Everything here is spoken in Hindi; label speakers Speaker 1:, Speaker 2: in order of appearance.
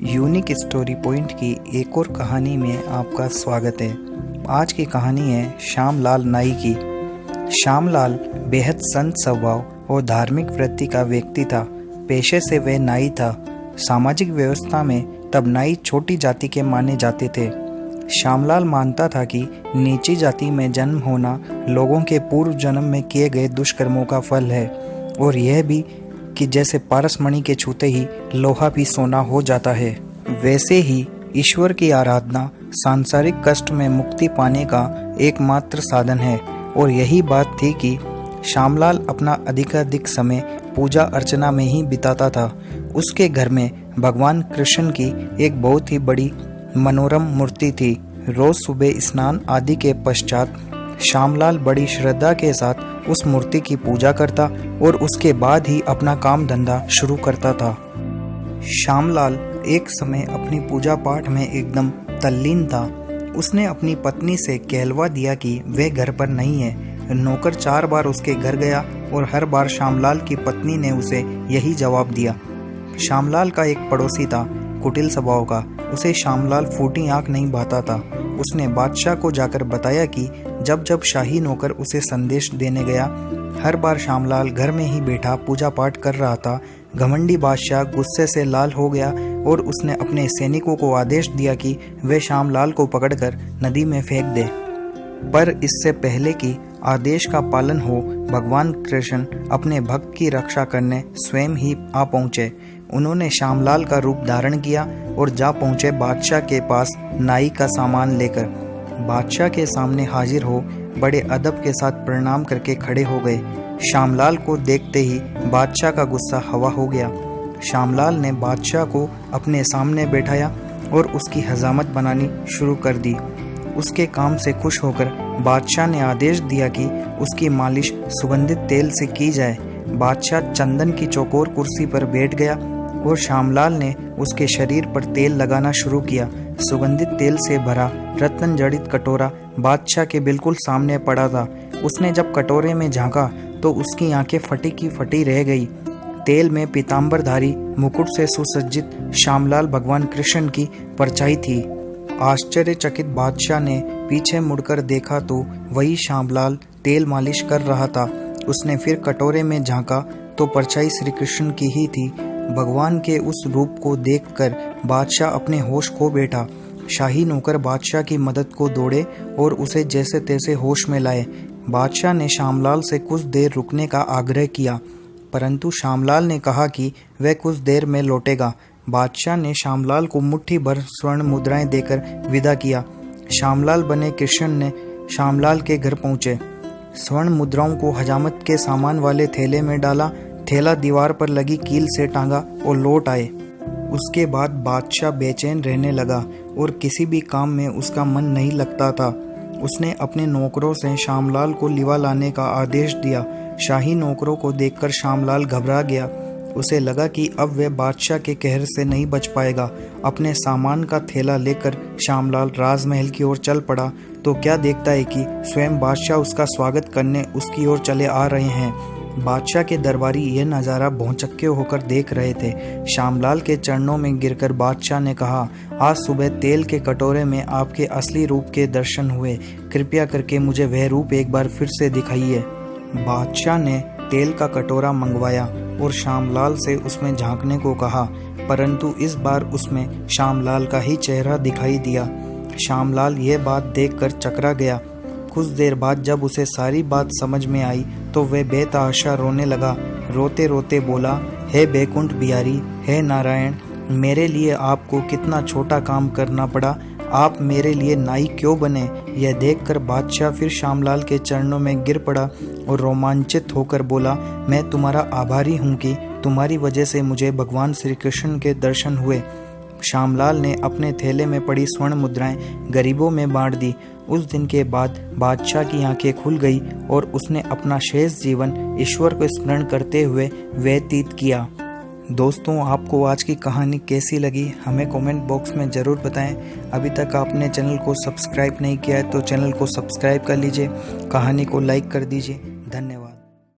Speaker 1: यूनिक स्टोरी पॉइंट की एक और कहानी में आपका स्वागत है। आज की कहानी है श्यामलाल नाई की। श्यामलाल बेहद संत स्वभाव और धार्मिक वृत्ति का व्यक्ति था। पेशे से वह नाई था। सामाजिक व्यवस्था में तब नाई छोटी जाति के माने जाते थे। श्यामलाल मानता था कि नीची जाति में जन्म होना लोगों के पूर्व जन्म में किए गए दुष्कर्मों का फल है, और यह भी कि जैसे पारसमणि के छूते ही लोहा भी सोना हो जाता है, वैसे ही ईश्वर की आराधना सांसारिक कष्ट में मुक्ति पाने का एकमात्र साधन है। और यही बात थी कि श्यामलाल अपना अधिकाधिक समय पूजा अर्चना में ही बिताता था। उसके घर में भगवान कृष्ण की एक बहुत ही बड़ी मनोरम मूर्ति थी। रोज सुबह स्नान आदि के पश्चात श्यामलाल बड़ी श्रद्धा के साथ उस मूर्ति की पूजा करता और उसके बाद ही अपना काम धंधा शुरू करता था। श्यामलाल एक समय अपनी पूजा पाठ में एकदम तल्लीन था। उसने अपनी पत्नी से कहलवा दिया कि वह घर पर नहीं है। नौकर 4 बार उसके घर गया और हर बार श्यामलाल की पत्नी ने उसे यही जवाब दिया। श्यामलाल का एक पड़ोसी था, कुटिल स्वभाव का। उसे श्यामलाल फूटी आंख नहीं भाता था। उसने बादशाह को जाकर बताया कि जब जब शाही नौकर उसे संदेश देने गया, हर बार श्यामलाल घर में ही बैठा पूजा पाठ कर रहा था। घमंडी बादशाह गुस्से से लाल हो गया और उसने अपने सैनिकों को आदेश दिया कि वे श्यामलाल को पकड़कर नदी में फेंक दे। पर इससे पहले कि आदेश का पालन हो, भगवान कृष्ण अपने भक्त की रक्षा करने स्वयं ही आ पहुँचे। उन्होंने श्यामलाल का रूप धारण किया और जा पहुँचे बादशाह के पास नाई का सामान लेकर। बादशाह के सामने हाजिर हो बड़े अदब के साथ प्रणाम करके खड़े हो गए। श्यामलाल को देखते ही बादशाह का गुस्सा हवा हो गया। श्यामलाल ने बादशाह को अपने सामने बैठाया और उसकी हजामत बनानी शुरू कर दी। उसके काम से खुश होकर बादशाह ने आदेश दिया कि उसकी मालिश सुगंधित तेल से की जाए। बादशाह चंदन की चौकोर कुर्सी पर बैठ गया और श्यामलाल ने उसके शरीर पर तेल लगाना शुरू किया। सुगंधित तेल से भरा रत्न जड़ित कटोरा बादशाह के बिल्कुल सामने पड़ा था। उसने जब कटोरे में झांका तो उसकी आंखें फटी की फटी रह गई। तेल में पीतांबरधारी मुकुट से सुसज्जित श्यामलाल भगवान कृष्ण की परछाई थी। आश्चर्यचकित बादशाह ने पीछे मुड़कर देखा तो वही श्यामलाल तेल मालिश कर रहा था। उसने फिर कटोरे में झांका तो परछाई श्री कृष्ण की ही थी। भगवान के उस रूप को देखकर बादशाह अपने होश खो बैठा। शाही नौकर बादशाह की मदद को दौड़े और उसे जैसे तैसे होश में लाए। बादशाह ने श्यामलाल से कुछ देर रुकने का आग्रह किया, परंतु श्यामलाल ने कहा कि वह कुछ देर में लौटेगा। बादशाह ने श्यामलाल को मुट्ठी भर स्वर्ण मुद्राएं देकर विदा किया। श्यामलाल बने कृष्ण ने श्यामलाल के घर पहुंचे। स्वर्ण मुद्राओं को हजामत के सामान वाले थैले में डाला, थैला दीवार पर लगी कील से टांगा और लौट आए। उसके बाद बादशाह बेचैन रहने लगा और किसी भी काम में उसका मन नहीं लगता था। उसने अपने नौकरों से श्यामलाल को लिवा लाने का आदेश दिया। शाही नौकरों को देखकर श्यामलाल घबरा गया। उसे लगा कि अब वह बादशाह के कहर से नहीं बच पाएगा। अपने सामान का थैला लेकर श्यामलाल राजमहल की ओर चल पड़ा तो क्या देखता है कि स्वयं बादशाह उसका स्वागत करने उसकी ओर चले आ रहे हैं। बादशाह के दरबारी यह नज़ारा भौंचक्के होकर देख रहे थे। श्यामलाल के चरणों में गिरकर बादशाह ने कहा, आज सुबह तेल के कटोरे में आपके असली रूप के दर्शन हुए। कृपया करके मुझे वह रूप एक बार फिर से दिखाइए। बादशाह ने तेल का कटोरा मंगवाया और श्यामलाल से उसमें झांकने को कहा, परंतु इस बार उसमें श्यामलाल का ही चेहरा दिखाई दिया। श्यामलाल यह बात देखकर चकरा गया। कुछ देर बाद जब उसे सारी बात समझ में आई तो वह बेतहाशा रोने लगा। रोते रोते बोला, हे बैकुंठ बिहारी, हे नारायण, मेरे लिए आपको कितना छोटा काम करना पड़ा। आप मेरे लिए नाई क्यों बने? यह देखकर बादशाह फिर श्यामलाल के चरणों में गिर पड़ा और रोमांचित होकर बोला, मैं तुम्हारा आभारी हूँ कि तुम्हारी वजह से मुझे भगवान श्री कृष्ण के दर्शन हुए। श्यामलाल ने अपने थैले में पड़ी स्वर्ण मुद्राएं गरीबों में बांट दी। उस दिन के बाद बादशाह की आंखें खुल गई और उसने अपना शेष जीवन ईश्वर को स्मरण करते हुए व्यतीत किया। दोस्तों, आपको आज की कहानी कैसी लगी हमें कमेंट बॉक्स में ज़रूर बताएं। अभी तक आपने चैनल को सब्सक्राइब नहीं किया है तो चैनल को सब्सक्राइब कर लीजिए, कहानी को लाइक कर दीजिए। धन्यवाद।